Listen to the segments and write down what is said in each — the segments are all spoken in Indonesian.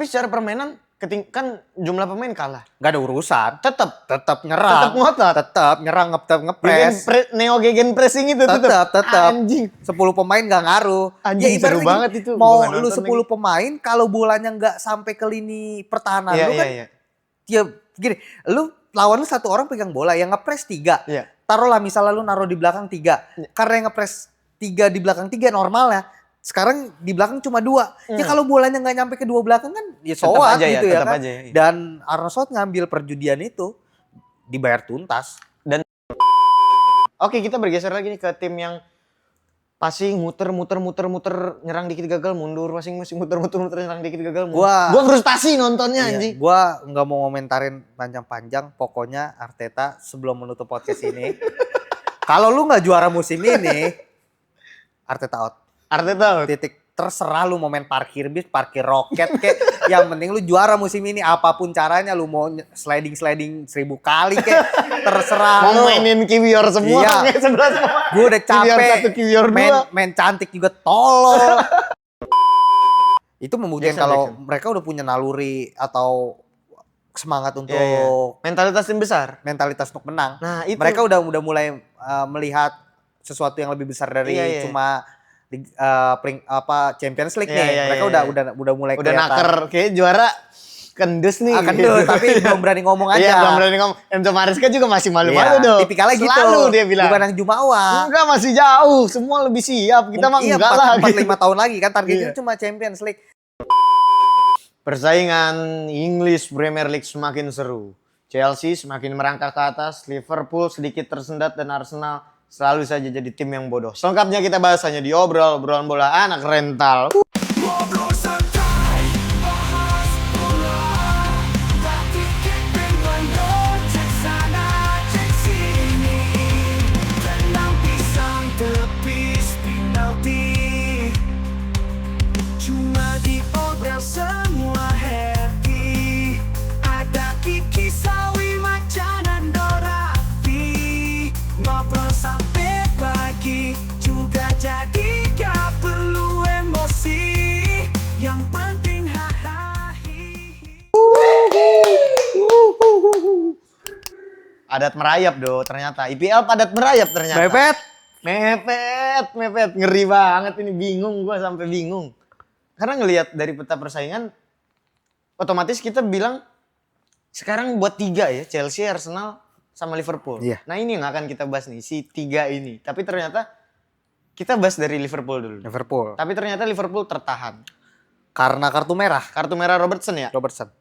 Tapi secara permainan kan jumlah pemain kalah. Gak ada urusan. Tetap nyerang. Tetap ngotot. Tetap nyerang, ngepres. Neo gegen pressing itu tetap. Anjing. 10 pemain gak ngaruh. Anjing seru banget itu. Mau lu 10 pemain kalau bolanya gak sampai ke lini pertahanan lu kan. Ya gini, lawan lu 1 orang pegang bola yang ngepres 3. Iya. Taruhlah misalnya lu naruh di belakang 3. Karena yang ngepres 3 di belakang 3 normal ya. Sekarang di belakang cuma 2. Ya kalau bolanya nggak nyampe ke 2 belakang kan ya soal gitu ya kan. Dan Arne Slot ngambil perjudian itu dibayar tuntas. Dan oke, kita bergeser lagi nih ke tim yang passing muter nyerang dikit gagal mundur, muter nyerang dikit gagal mundur. Gua frustasi nontonnya anjing. Gua nggak mau komentarin panjang-panjang, pokoknya Arteta sebelum menutup podcast ini kalau lu nggak juara musim ini Arteta out. Titik. Terserah lu mau main parkir bis, parkir roket kek. Yang penting lu juara musim ini apapun caranya, lu mau sliding 1000 kali kek. Terserah mau mainin Kiwior semua. Iya. Gue udah capek. Main cantik juga tolol. Itu membuktikan kalau mereka udah punya naluri atau semangat untuk mentalitas tim besar, mentalitas untuk menang. Nah, itu mereka udah mulai melihat sesuatu yang lebih besar dari cuma Champions League nih. Mereka udah mulai udah naker kayak juara kendus nih. Kendus tapi belum berani ngomong aja. Iya, belum berani ngomong. Enzo Maresca juga masih malu-malu dong. Tipikalnya gitu. Selalu dia bilang. Bukan yang Jumawa. Enggak, masih jauh. Semua lebih siap. Kita mah enggak lah. 4-5 tahun lagi kan targetnya cuma Champions League. Persaingan English Premier League semakin seru. Chelsea semakin merangkak ke atas, Liverpool sedikit tersendat dan Arsenal selalu saja jadi tim yang bodoh. Selengkapnya kita bahas hanya di obrolan bola anak rental. Padat merayap ternyata. IPL padat merayap ternyata. Mepet. Ngeri banget ini, bingung gua sampai bingung. Karena ngelihat dari peta persaingan otomatis kita bilang sekarang buat 3 ya, Chelsea, Arsenal sama Liverpool. Iya. Nah, ini yang akan kita bahas nih, si 3 ini. Tapi ternyata kita bahas dari Liverpool dulu. Tapi ternyata Liverpool tertahan. Karena kartu merah. Kartu merah Robertson ya? Robertson.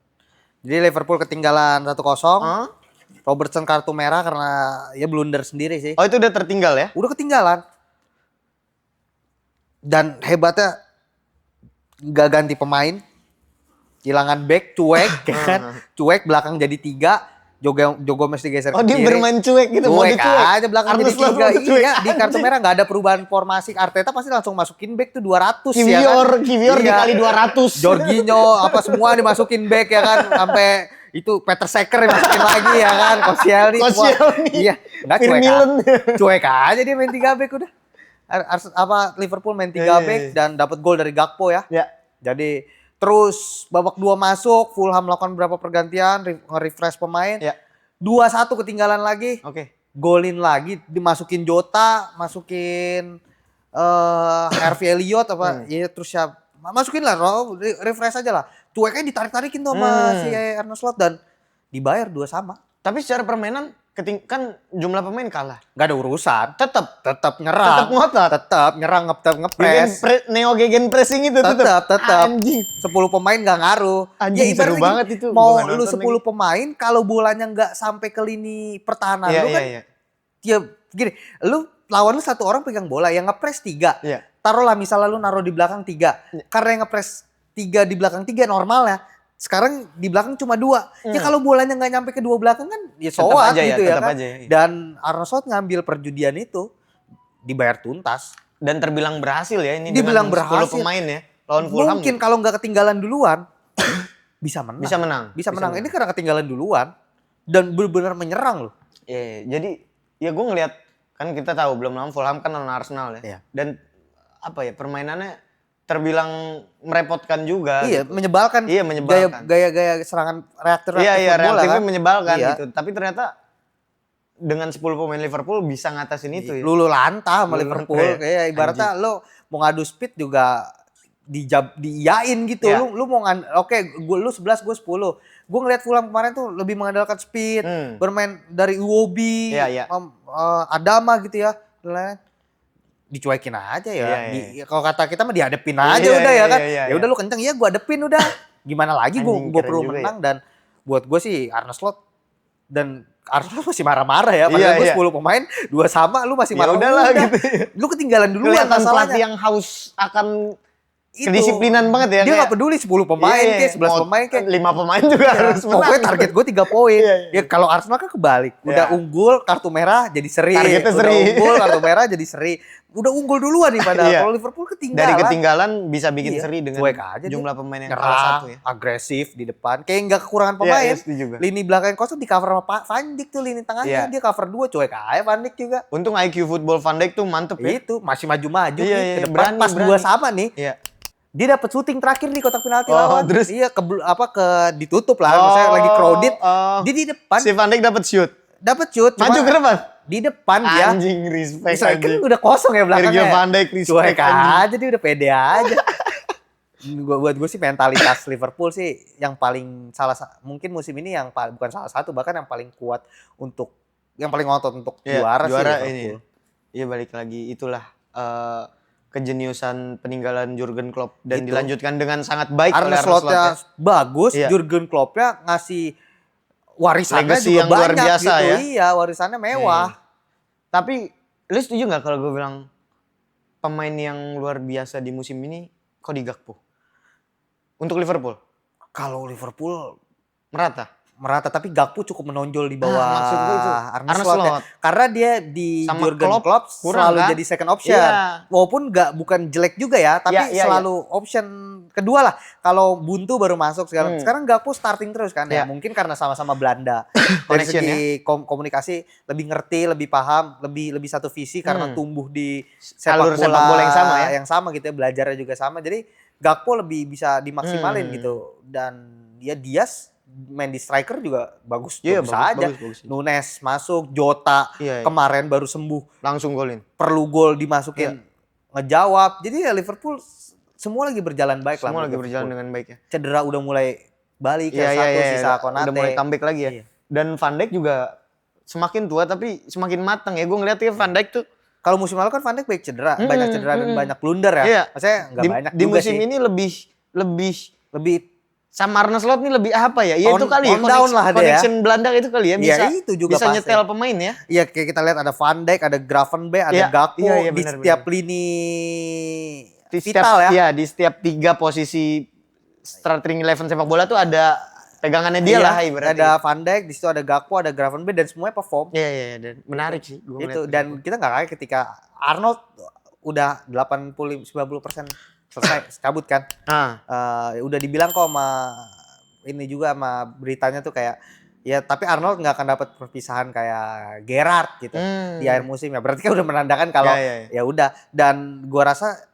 Jadi Liverpool ketinggalan 1-0. Robertson kartu merah karena ya blunder sendiri sih. Oh, itu udah tertinggal ya? Udah ketinggalan. Dan hebatnya nggak ganti pemain. Kehilangan back, cuek kan. Cuek belakang jadi 3. Joe Gomez digeser ke kiri. Oh, dia bermain cuek gitu, mode cuek aja belakang jadi 3. Iya, di kartu merah nggak ada perubahan formasi. Arteta pasti langsung masukin back tuh 200 ya kan. Kiwior dikali 200. Jorginho apa semua dimasukin back ya kan. Sampai itu Peter Secker dimasukin lagi ya kan. Koscielny. Iya, enggak cuek aja dia main 3 back udah. Liverpool main 3 back dan dapat gol dari Gakpo ya. Jadi terus babak 2 masuk, Fulham melakukan beberapa pergantian, nge-refresh pemain. 2-1 ketinggalan lagi. Golin lagi, dimasukin Jota, masukin Harvey Elliott ya terus masukin lah, refresh aja lah. Cueknya ditarik-tarikin tuh sama si Arne Slot dan dibayar 2 sama. Tapi secara permainan kan jumlah pemain kalah. Gak ada urusan. Tetap nyerang. Tetap ngotot. Tetap nyerang, ngepres. Neo gegen pressing itu tetap. Anjing. 10 pemain gak ngaruh. Anjing, seru banget itu. Mau lu 10 pemain kalau bolanya gak sampai ke lini pertahanan lu kan. Ya gini, lawan lu 1 orang pegang bola yang ngepres 3. Taruhlah misalnya lu naruh di belakang 3. Karena yang ngepres 3 di belakang 3 normal ya. Sekarang di belakang cuma 2. Ya kalau bolanya nggak nyampe ke 2 belakang kan ya soal gitu ya kan. Dan Arne Slot ngambil perjudian itu dibayar tuntas. Dan terbilang berhasil ya ini dibilang dengan 10 pemain ya. Lawan Fulham. Mungkin kalau nggak ketinggalan duluan bisa menang. Bisa menang. Ini karena ketinggalan duluan dan benar-benar menyerang loh. Jadi ya gue ngelihat kan kita tahu belum lama Fulham kan lawan Arsenal ya. Dan apa ya permainannya terbilang merepotkan juga. Iya, gitu. menyebalkan. Iya, menyebalkan. Gaya serangan reaktif Iya, bola reaktifnya kan. menyebalkan Iya. gitu. Tapi ternyata dengan 10 pemain Liverpool bisa ngatasin itu ya. Lulu lantah sama Lulu Liverpool. lantah ya. Kayak ibaratnya lo mau ngadu speed juga diiyain gitu. Iya. Lu mau lu 11 gue 10. Gue ngeliat Fulham kemarin tuh lebih mengandalkan speed, bermain dari Iwobi, Iya. Adama gitu ya. Dicuekin aja ya. Iya. Kalau kata kita mah dihadepin aja udah ya kan. Iya. Ya udah lu kenceng, ya gue hadepin udah. Gimana lagi gue perlu menang dan buat gue sih Arne Slot dan Arsenal masih marah-marah ya, padahal gue 10 pemain, 2 sama, lu masih marah. Udahlah gitu. Lu ketinggalan duluan masalahnya. Pelatih yang haus akan kedisiplinan banget ya. Dia nggak peduli 10 pemain ke, 11 pemain ke, 5 pemain juga harus menang. Pokoknya target gue 3 poin. Ya kalau Arsenal kan kebalik. Udah unggul, kartu merah jadi seri. Targetnya seri. Udah unggul, kartu merah jadi seri. Udah unggul duluan nih padahal. Kalau Liverpool ketinggalan. Dari ketinggalan bisa bikin seri dengan jumlah pemain yang kalah satu ya. Agresif di depan. Kayak nggak kekurangan pemain. Lini belakang kosong di cover sama Van Dijk tuh, lini tengahnya dia cover 2, cuek aja Van Dijk juga. Untung IQ football Van Dijk tuh mantep ya. Itu masih maju-maju ke depan, pas 2 sama nih. Iya. Dia dapat syuting terakhir di kotak penalti lawan. Terus ditutup lah, misalnya lagi crowded. Dia di depan. Si Van Dijk dapat shoot. Maju ke depan. Di depan dia. Anjing, respect. Misalnya kan udah kosong ya belakangnya. Virgil van Dijk respect aja, dia udah pede aja. Buat gue sih mentalitas Liverpool sih yang paling mungkin musim ini yang bukan salah satu, bahkan yang paling kuat untuk yang paling ngotot untuk juara sih Liverpool. Ini. Iya, balik lagi itulah kejeniusan peninggalan Jurgen Klopp dan dilanjutkan dengan sangat baik Arne Slotnya bagus, Jurgen Kloppnya ngasih warisannya juga yang luar banyak biasa gitu. Ya. Iya, warisannya mewah. Tapi lu setuju nggak kalau gue bilang pemain yang luar biasa di musim ini Cody Gakpo untuk Liverpool? Kalau Liverpool merata, tapi Gakpo cukup menonjol di bawah maksud gue itu Arne Slot. Ya. Karena dia di Jurgen Klopp selalu jadi second option. Walaupun bukan jelek juga ya, tapi selalu option kedua lah. Kalau buntu baru masuk sekarang Gakpo starting terus kan ya. Mungkin karena sama-sama Belanda. Dari segi komunikasi lebih ngerti, lebih paham, lebih satu visi karena tumbuh di sepak bola yang sama ya. Yang sama gitu ya, belajarnya juga sama. Jadi Gakpo lebih bisa dimaksimalin gitu. Dan Diaz main di striker juga bagus aja. Bagus. Nunes masuk, Jota kemarin baru sembuh, langsung golin. Perlu gol dimasukin, ngejawab. Jadi ya Liverpool semua lagi berjalan baik lah. Semua lagi berjalan dengan baik ya. Cedera udah mulai balik sisa Konate. Udah mulai comeback lagi ya. Dan Van Dijk juga semakin tua tapi semakin matang ya. Gue ngeliat Van Dijk tuh kalau musim lalu kan Van Dijk banyak cedera dan banyak blunder ya. Iya. Maksudnya enggak banyak di musim ini lebih sama Arne Slot nih lebih apa ya? Iya itu kali ya. Connection Belanda itu kali ya bisa nyetel pemain ya. Iya, kayak kita lihat ada Van Dijk, ada Gravenberch, ada Gakpo di setiap lini vital ya. Iya, di setiap 3 posisi starting 11 sepak bola tuh ada pegangannya dia lah ibaratnya. Ada Van Dijk, di situ ada Gakpo, ada Gravenberch dan semuanya perform. Iya, dan menarik sih gua itu dan kita enggak kaget ketika Arnold udah 80-90% selesai cabut kan. Udah dibilang kok sama ini juga sama beritanya tuh kayak ya tapi Arnold nggak akan dapat perpisahan kayak Gerrard gitu di akhir musim ya. Berarti kan udah menandakan kalau ya udah. Dan gua rasa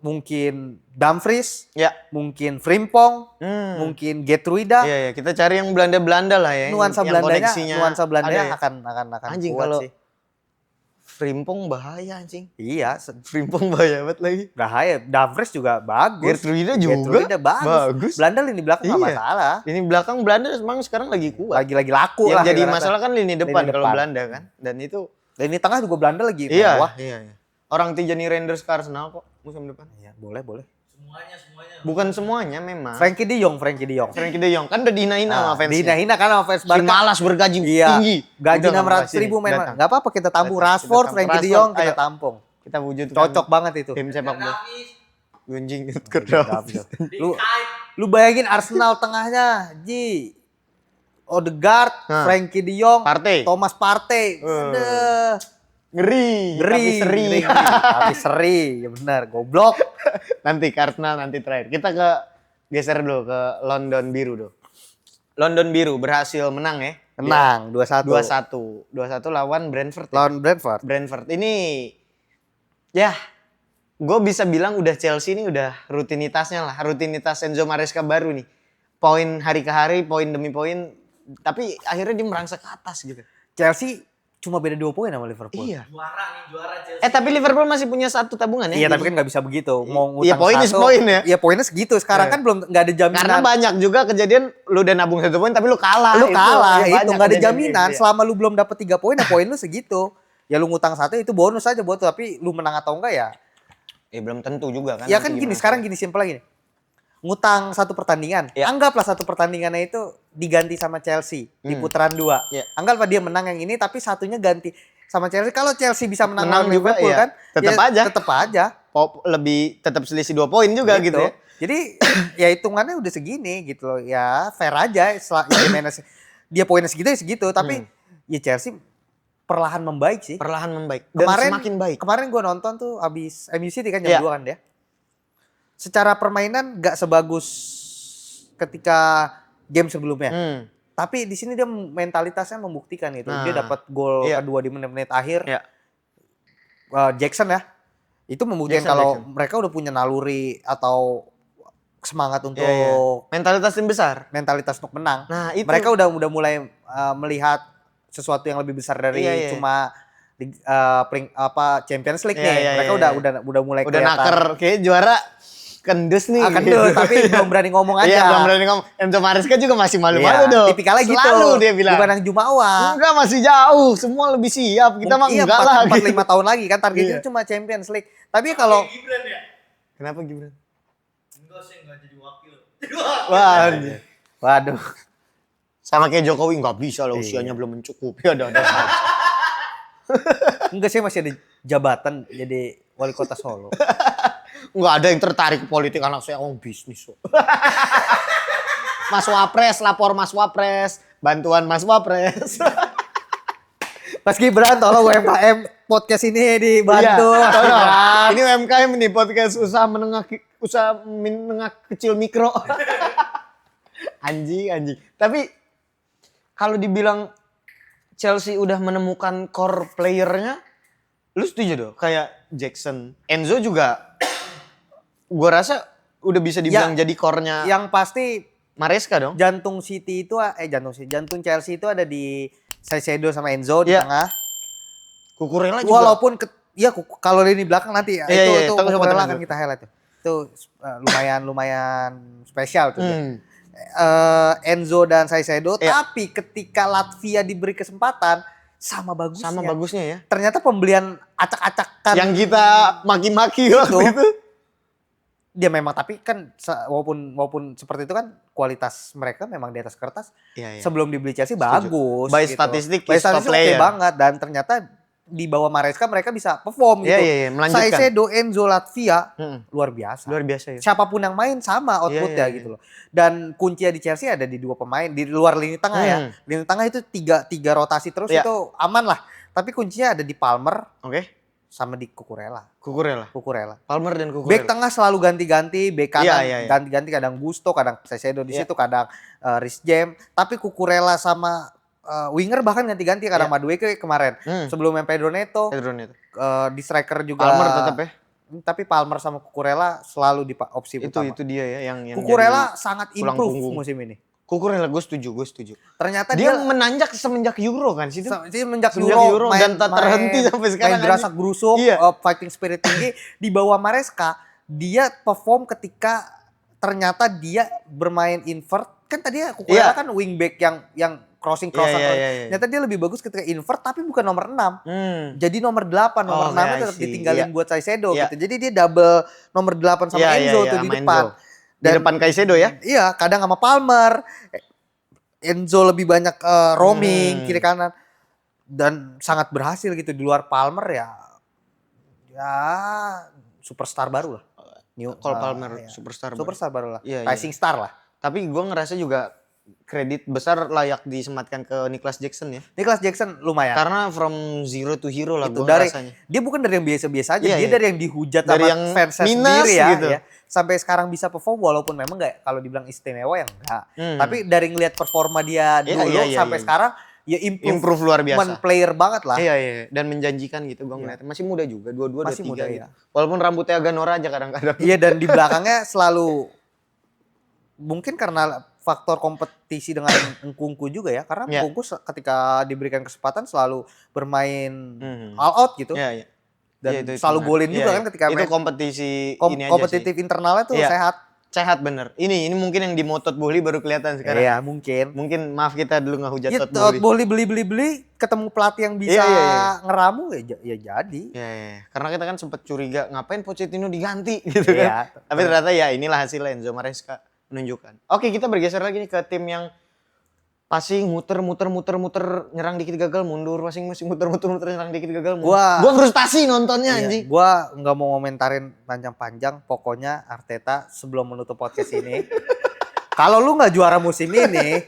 mungkin Dumfries, mungkin Frimpong, mungkin Geertruida. Iya, kita cari yang Belanda lah ya. Nuansa Belandanya akan anjing, kuat kalau sih. Frimpong bahaya anjing. Iya, Frimpong bahaya banget lagi. Bahaya. Dumfries juga bagus. Geertruida juga bagus. Belanda lini belakang enggak masalah. Lini belakang Belanda memang sekarang lagi kuat. Lagi laku yang lah. Yang jadi masalah kan lini depan kalau Belanda kan. Dan itu lini tengah juga Belanda lagi mewah. Iya. Orang Tijani Reinders ke Arsenal kok musim depan. Iya, boleh. Semuanya. Bukan semuanya memang. Frankie De Jong kan udah dihina-hina sama fans. Dihina kan sama fans Barca. Malas bergaji tinggi. Gaji 600.000 main. Enggak apa-apa kita tampung Rashford, Frankie De Jong kita tampung. Kita wujudkan. Cocok banget itu. Tim sepak bola. Gunjing Lu bayangin Arsenal tengahnya, Odegaard, Frankie De Jong, Thomas Partey. Ngeri. Tapi seri, ya benar, goblok. Nanti Arsenal nanti terakhir. Kita geser dulu ke London Biru dulu. London Biru berhasil menang ya. Menang 2-1 lawan Brentford. Lawan Brentford. Brentford ini ya gue bisa bilang udah Chelsea ini udah rutinitasnya lah, rutinitas Enzo Maresca baru nih. Poin hari ke hari, poin demi poin, tapi akhirnya dia merangsek ke atas gitu. Chelsea cuma beda 2 poin sama Liverpool. Iya. Juara Chelsea. Tapi Liverpool masih punya 1 tabungan ya. Iya, tapi kan nggak bisa begitu. Mau ngutang Iya, poinnya 1, poin ya. Iya, poinnya segitu. Sekarang kan belum nggak ada jaminan. Karena banyak juga kejadian lu udah nabung 1 poin tapi lu kalah. Lu kalah, Iya, itu nggak ada jaminan. kejadian gitu, Selama lu belum dapet 3 poin, ya poin lu segitu. Ya lu ngutang 1 itu bonus aja buat lu, tapi lu menang atau enggak ya. belum tentu juga kan. Ya kan gini, sekarang gini simpel lagi nih. Ngutang 1 pertandingan, Ya. anggaplah 1 pertandingannya itu diganti sama Chelsea di putaran 2. Ya. Anggaplah dia menang yang ini tapi satunya ganti sama Chelsea. Kalau Chelsea bisa menang Menang lawan juga, Liverpool ya. kan, Tetep ya aja. Tetep aja. Lebih tetap selisih 2 poin juga gitu ya. Jadi ya hitungannya udah segini gitu loh. Ya fair aja. Dia poinnya segitu ya segitu. Tapi ya Chelsea perlahan membaik sih. Perlahan membaik dan semakin baik. Kemarin gue nonton tuh abis MU City kan Iya. jam 2 kan dia. Secara permainan gak sebagus ketika game sebelumnya. Tapi di sini dia mentalitasnya membuktikan gitu. Nah, Dia dapat gol iya. kedua di menit-menit akhir. Iya. Jackson ya. Itu membuktikan Jackson, kalau Jackson. mereka udah punya naluri atau semangat untuk Iya. Mentalitas tim besar. mentalitas untuk menang. Nah, itu Mereka udah mulai melihat sesuatu yang lebih besar dari Iya, iya. cuma Champions League Iya, nih. iya, Mereka iya. udah mulai udah kelihatan. naker kayak juara kendus nih. Akan gitu. tuh, tapi belum berani ngomong aja. Iya, belum berani ngomong. Enzo Maresca juga masih malu-malu Iya, dong. tipikalnya gitu. Selalu dia bilang. Bukan yang Jumawa. Enggak, masih jauh. Semua lebih siap. Kita mah Iya, enggak lah. 4-5 gitu. tahun lagi kan targetnya Iya. cuma Champions League. Tapi kalau Gibran ya? Kenapa Gibran? Enggak sih, enggak jadi wakil. Wah, waduh. sama kayak Jokowi nggak bisa lah, Iya. usianya belum mencukupi. Ada saja. Enggak sih, masih ada jabatan jadi wali kota Solo. Nggak ada yang tertarik ke politik, anak saya orang bisnis. kok. Mas Wapres, lapor Mas Wapres. Bantuan Mas Wapres. Mas Gibran, tolong UMKM podcast ini dibantu. Iya, Mas tolong. Gibran. Ini UMKM nih, podcast usaha menengah kecil mikro. anjing. Tapi kalau dibilang Chelsea udah menemukan core playernya, lu setuju dong? Kayak Jackson, Enzo juga, gua rasa udah bisa dibilang jadi core-nya Yang pasti Maresca dong. jantung jantung Chelsea itu ada di Caicedo sama Enzo di Iya. tengah. Kukurela juga. Walaupun kalau ini belakang nanti ya, Iya, itu coba Cucurella tengah akan dulu. kita highlight tuh. Itu lumayan spesial tuh. dia. Enzo dan Caicedo, Iya. tapi ketika Latvia diberi kesempatan sama bagusnya. Sama bagusnya ya. Ternyata pembelian acak-acakan Yang kita maki-maki waktu itu. dia memang, tapi kan walaupun seperti itu kan kualitas mereka memang di atas kertas. Iya. Sebelum dibeli Chelsea bagus. By statistik, By is top statistik oke player. banget, dan ternyata di bawah Maresca mereka bisa perform gitu. Iya, melanjutkan. Caicedo, Enzo, Latvia luar biasa. Luar biasa ya. Siapapun yang main sama outputnya Iya. gitu loh. Dan kuncinya di Chelsea ada di 2 pemain di luar lini tengah ya. Lini tengah itu tiga rotasi terus Iya. itu aman lah. Tapi kuncinya ada di Palmer Oke. sama di Cucurella. Cucurella. Palmer dan Back Cucurella. tengah selalu ganti-ganti, back kanan Iya. ganti-ganti, kadang Gusto, kadang Caicedo di Iya. situ, kadang Reece James. Tapi Cucurella sama winger bahkan ganti-ganti, kadang Iya. Madueke kemarin. Sebelum yang Pedro Neto, Pedro Neto. di striker juga. Palmer tetap ya. Tapi Palmer sama Cucurella selalu di opsi utama. Itu dia ya yang Cucurella sangat tulang improve punggung. musim ini. Cucurella gue setuju. Ternyata Dia dia menanjak semenjak Euro kan situ. semenjak semenjak Euro, Euro dan tak terhenti sampai sekarang, main gerasak gerusuk, Iya. fighting spirit tinggi. Di bawah Maresca dia perform ketika ternyata dia bermain invert. Kan tadi Cucurella kan wingback yang crossing. Iya. Ternyata dia lebih bagus ketika invert tapi bukan nomor 6. Hmm. Jadi nomor 8, nomor 6 I tetap see. ditinggalin Iya. buat Caicedo Iya. gitu. Jadi dia double nomor 8 sama Enzo tuh di sama depan. Enzo. Di depan Caicedo ya. Iya, kadang sama Palmer. Enzo lebih banyak roaming kiri kanan dan sangat berhasil gitu. Di luar Palmer ya superstar baru lah. Cole Palmer iya. superstar. Superstar baru lah. Iya, Rising star lah. Tapi gue ngerasa juga kredit besar layak disematkan ke Nicholas Jackson ya. Nicholas Jackson lumayan. Karena from zero to hero lah Itu gue dari rasanya. dia bukan dari yang biasa-biasa aja, Iya, dia iya. dari yang dihujat Dari sama yang fansnya minus sendiri ya, gitu. ya. Sampai sekarang bisa perform walaupun memang nggak, kalau dibilang istimewa ya enggak. Hmm. Tapi dari ngelihat performa dia Iya, dulu iya, sampai iya. sekarang ya improve luar biasa. player banget lah. Iya. Dan menjanjikan gitu gue ngeliatnya. Masih muda juga, dua-dua udah Masih 3 muda, gitu. ya. Walaupun rambutnya agak norak aja kadang-kadang. Iya, dan di belakangnya selalu mungkin karena faktor kompetisi dengan Nkunku juga ya. Karena Iya. Nkunku ketika diberikan kesempatan selalu bermain Mhm. all out gitu. Iya. Dan Iya, itu selalu benar. golin juga Iya, kan ketika itu main kompetisi ini aja kompetitif sih. internalnya tuh Iya. sehat. Sehat bener. Ini mungkin yang di Motot Bohli baru kelihatan sekarang. Iya, mungkin. Mungkin maaf kita dulu nggak hujat Iya, Tot Bohli. beli, ketemu pelatih yang bisa Iya. ngeramu ya jadi. Iya. Karena kita kan sempet curiga ngapain Pochettino diganti gitu kan. Iya. Tapi ternyata ya inilah hasilnya Enzo Maresca menunjukkan. Oke, kita bergeser lagi nih ke tim yang passing muter nyerang dikit gagal mundur, passing masih muter nyerang dikit gagal mundur. Gua frustasi nontonnya anjing. Gua nggak mau ngomentarin panjang-panjang, pokoknya Arteta sebelum menutup podcast ini kalau lu nggak juara musim ini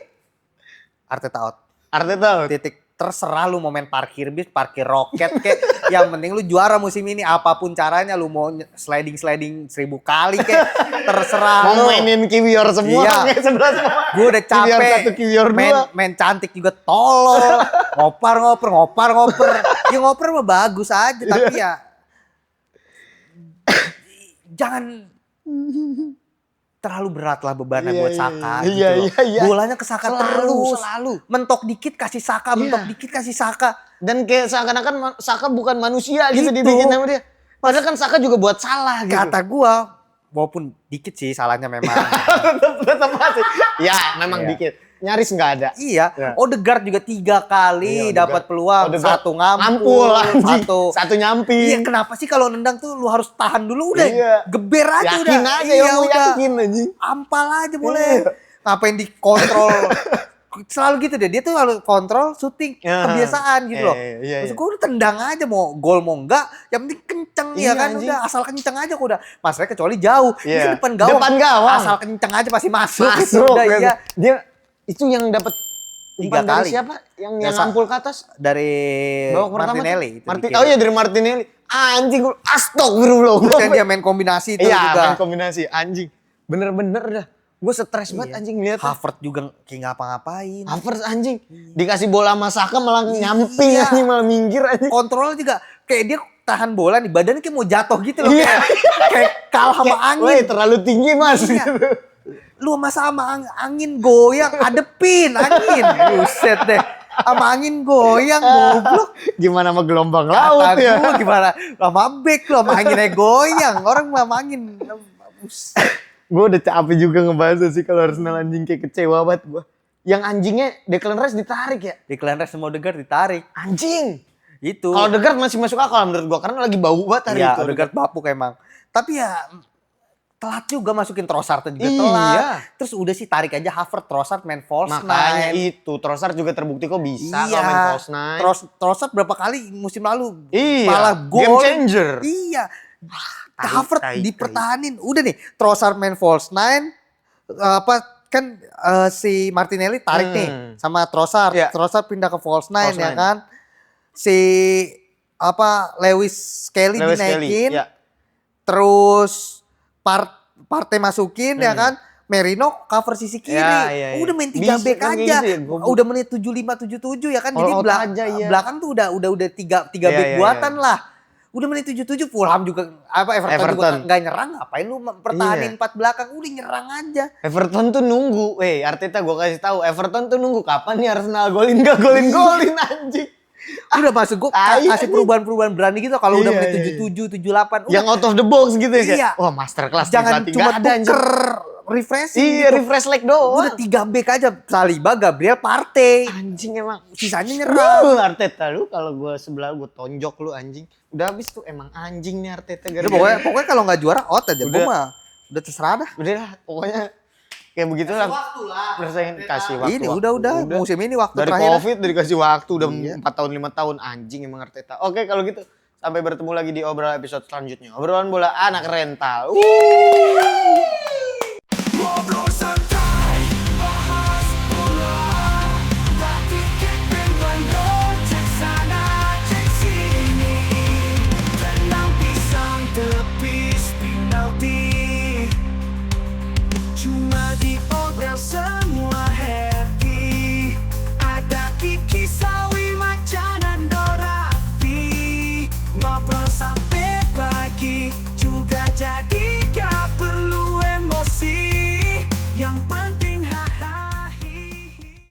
Arteta out. Arteta Titik. Terserah lu mau main parkir bis, parkir roket kek. Yang penting lu juara musim ini apapun caranya, lu mau sliding 1000 kali kek. Terserah mau lu. mainin Kiwior semua Iya. kayak sebelah semua. Gue udah Kiwior capek. 1, Kiwior 2. Main cantik juga tolol. Ngopar. Ya ngoper mah bagus aja tapi ya jangan terlalu berat lah bebannya buat Saka gitu loh. Iya. Bolanya ke Saka terus. Selalu. Mentok dikit kasih Saka, mentok dikit kasih Saka. Dan kayak seakan-akan Saka bukan manusia gitu dibikin sama dia. Padahal kan Saka juga buat salah gitu. Kata gua, walaupun dikit sih salahnya memang. tetap masih. Ya, memang Iya. dikit. Nyaris nggak ada. Iya, Ya. Odegaard juga 3 kali Iya, dapat peluang, Odegaard satu ngampul, ngampul, anjing. Satu Iya, nyamping. kenapa sih kalau nendang tuh lu harus tahan dulu udah, Iya. geber aja udah. Yakin aja Iya, yang mau udah. yakin anjing. Ampal aja boleh. Iya. Ngapain dikontrol? Selalu gitu deh, dia tuh selalu kontrol syuting, Ya. kebiasaan gitu loh. Iya. Maksud gue udah tendang aja mau gol mau enggak, yang penting kenceng Iya, ya kan anjing. udah asal kenceng aja kok udah. Masalahnya kecuali jauh, ini Iya. kan depan gawang. Depan gawang. Asal kenceng aja pasti masuk. gitu. Masuk. Udah, iya. Dia itu yang dapat 3 umpan dari kali. siapa? Yang Ya, ngampul ke atas? Dari Babak pertama Martinelli. tuh. itu Oh iya dari Martinelli. Anjing, astagfirullah. Terus kan dia main kombinasi itu Iya, juga. main kombinasi anjing. Bener-bener dah. Gue stres banget Iya. anjing lihat. Havertz juga kayak ngapa-ngapain. Havertz anjing. Dikasih bola sama Saka malah nyamping Iya. anjing, malah minggir anjing. Kontrolnya juga kayak dia tahan bola nih, badannya kayak mau jatuh gitu loh. Iya. Kayak kalah sama angin. Woi, terlalu tinggi Mas. Iya. Lu masa sama angin goyang, adepin angin. Buset deh. Sama angin goyang, goblok. Gimana sama gelombang laut Kata ya? gua gimana? Sama bek lu, sama anginnya goyang. Orang sama angin. Buset. Gue udah capek juga ngebahas sih kalau Arsenal anjing, kayak kecewa banget gue. Yang anjingnya Declan Rice ditarik ya? Declan Rice sama Odegaard ditarik. Anjing. Itu. Kalau Odegaard masih masuk akal menurut gue karena lagi bau banget hari Iya, itu. Odegaard bapuk emang. Tapi ya telat juga masukin Trossard juga Iya. telat. Terus udah sih tarik aja Havertz, Trossard main false Makanya nine. itu Trossard juga terbukti kok bisa Iya. kalau main false nine. Trossard berapa kali musim lalu Iya. malah gol. Game changer. Iya. Tai, Havertz tai. dipertahanin. Udah nih, Trossard main false nine. Kan si Martinelli tarik nih sama Trossard. Iya. Trossard pindah ke false nine False ya nine. kan. Si Lewis Kelly Lewis dinaikin. Kelly, ya. Terus Partey masukin ya kan. Merino cover sisi kiri. Iya. Udah main 3 Bisa back kan kayak aja. gitu ya, goblok. Udah menit 75 77 ya kan. All Jadi out aja, iya. belakang tuh udah tiga Iya, back iya, buatan lah. Udah menit 77 Fulham juga Everton juga enggak nyerang, ngapain lu pertahanin 4 belakang, udah nyerang aja. Everton tuh nunggu. Arteta gue kasih tahu, Everton tuh nunggu kapan nih Arsenal golin anjing. Udah maksud gua Tai, kasih perubahan berani gitu kalau udah Iya, menit iya. 77 78 Yang out of the box gitu ya. Iya. Kayak, wah master class jangan nih, cuma nggak ada anjing. tuker refreshing Iya, gitu. refresh leg doang. Udah 3 back aja, Saliba, Gabriel, Partey. Anjing emang. Sisanya nyerang. Arteta lu kalau gue sebelah gue tonjok lu anjing. Udah habis tuh emang anjing nih Arteta Udah, gara-gara. pokoknya kalau nggak juara out aja. Gua Udah. mah udah terserah dah. Udah lah, pokoknya kayak begitulah. Waktu lah. Bersaing kasih waktu. Ini udah musim ini waktu Dari terakhir. Covid udah dikasih waktu udah Iya. 4 tahun 5 tahun anjing emang Arteta. Oke kalau gitu sampai bertemu lagi di obrolan episode selanjutnya. Obrolan bola anak rental.